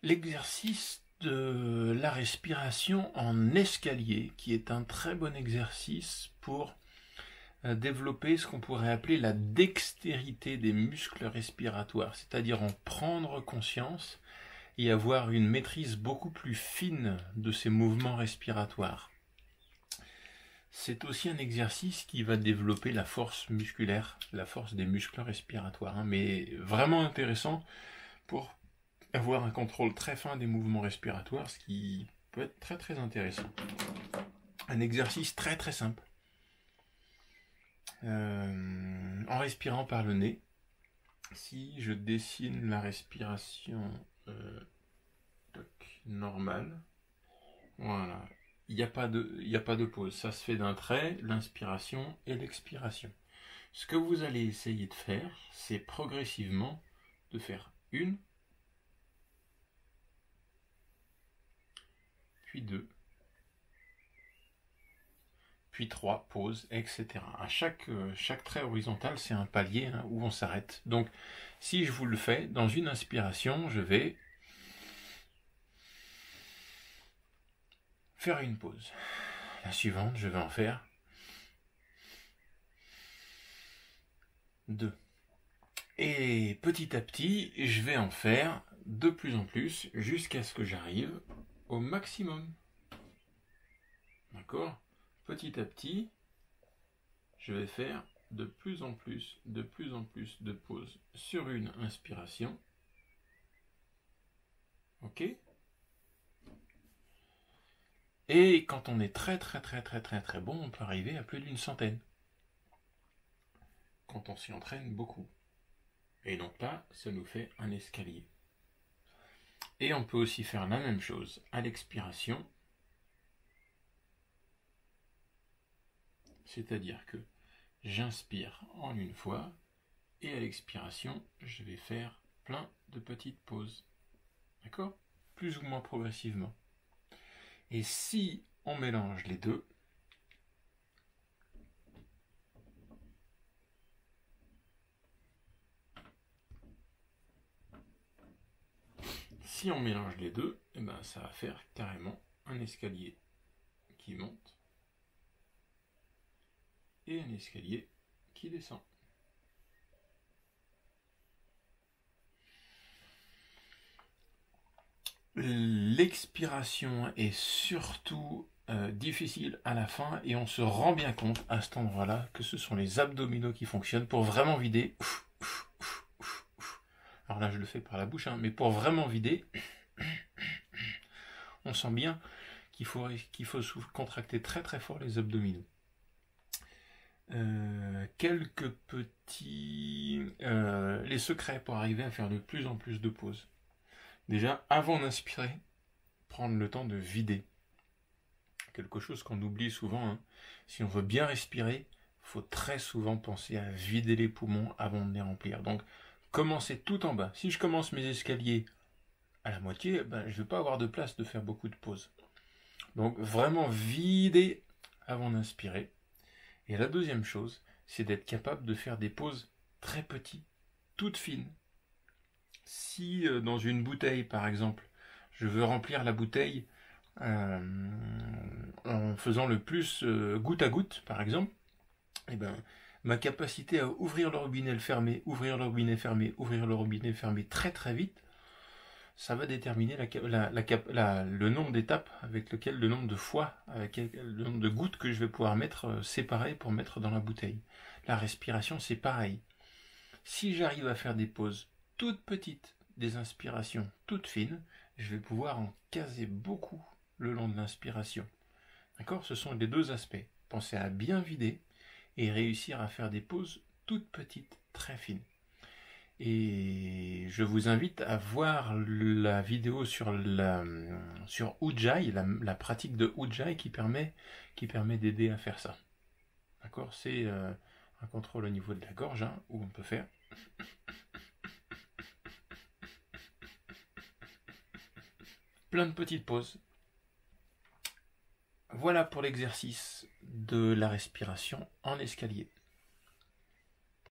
L'exercice de la respiration en escalier, qui est un très bon exercice pour développer ce qu'on pourrait appeler la dextérité des muscles respiratoires, c'est-à-dire en prendre conscience et avoir une maîtrise beaucoup plus fine de ces mouvements respiratoires. C'est aussi un exercice qui va développer la force musculaire, la force des muscles respiratoires, mais vraiment intéressant pour avoir un contrôle très fin des mouvements respiratoires, ce qui peut être très très intéressant. Un exercice très très simple. En respirant par le nez, si je dessine la respiration normale, voilà, il n'y a pas de pause, ça se fait d'un trait, l'inspiration et l'expiration. Ce que vous allez essayer de faire, c'est progressivement de faire une, puis 2, puis 3, pause, etc. À chaque trait horizontal, c'est un palier où on s'arrête. Donc, si je vous le fais, dans une inspiration, je vais faire une pause. La suivante, je vais en faire 2. Et petit à petit, je vais en faire de plus en plus jusqu'à ce que j'arrive au maximum. D'accord ? Petit à petit, je vais faire de plus en plus de pauses sur une inspiration. Ok ? Et quand on est très bon, on peut arriver à plus d'une centaine. Quand on s'y entraîne beaucoup. Et donc là, ça nous fait un escalier. Et on peut aussi faire la même chose à l'expiration. C'est-à-dire que j'inspire en une fois et à l'expiration, je vais faire plein de petites pauses. D'accord ? Plus ou moins progressivement. Et si on mélange les deux, eh ben, ça va faire carrément un escalier qui monte et un escalier qui descend. L'expiration est surtout difficile à la fin et on se rend bien compte à cet endroit-là que ce sont les abdominaux qui fonctionnent pour vraiment vider. Alors là, je le fais par la bouche, mais pour vraiment vider, on sent bien qu'il faut contracter très fort les abdominaux. Quelques petits... les secrets pour arriver à faire de plus en plus de pauses. Déjà, avant d'inspirer, prendre le temps de vider. Quelque chose qu'on oublie souvent. Si on veut bien respirer, il faut très souvent penser à vider les poumons avant de les remplir. Donc, commencez tout en bas. Si je commence mes escaliers à la moitié, je ne vais pas avoir de place de faire beaucoup de pauses. Donc, vraiment vider avant d'inspirer. Et la deuxième chose, c'est d'être capable de faire des pauses très petites, toutes fines. Si dans une bouteille, par exemple, je veux remplir la bouteille en faisant le plus goutte à goutte, par exemple, eh ben, ma capacité à ouvrir le robinet, le fermer, ouvrir le robinet, fermer, ouvrir le robinet, fermer très vite, ça va déterminer le nombre d'étapes avec lequel, le nombre de fois, avec le nombre de gouttes que je vais pouvoir mettre séparées pour mettre dans la bouteille. La respiration, c'est pareil. Si j'arrive à faire des pauses toutes petites, des inspirations toutes fines, je vais pouvoir en caser beaucoup le long de l'inspiration. D'accord ? Ce sont les deux aspects. Pensez à bien vider et réussir à faire des pauses toutes petites, très fines. Et je vous invite à voir la vidéo sur Ujjayi, la pratique de Ujjayi qui permet d'aider à faire ça. D'accord ? C'est un contrôle au niveau de la gorge où on peut faire plein de petites pauses. Voilà pour l'exercice de la respiration en escalier.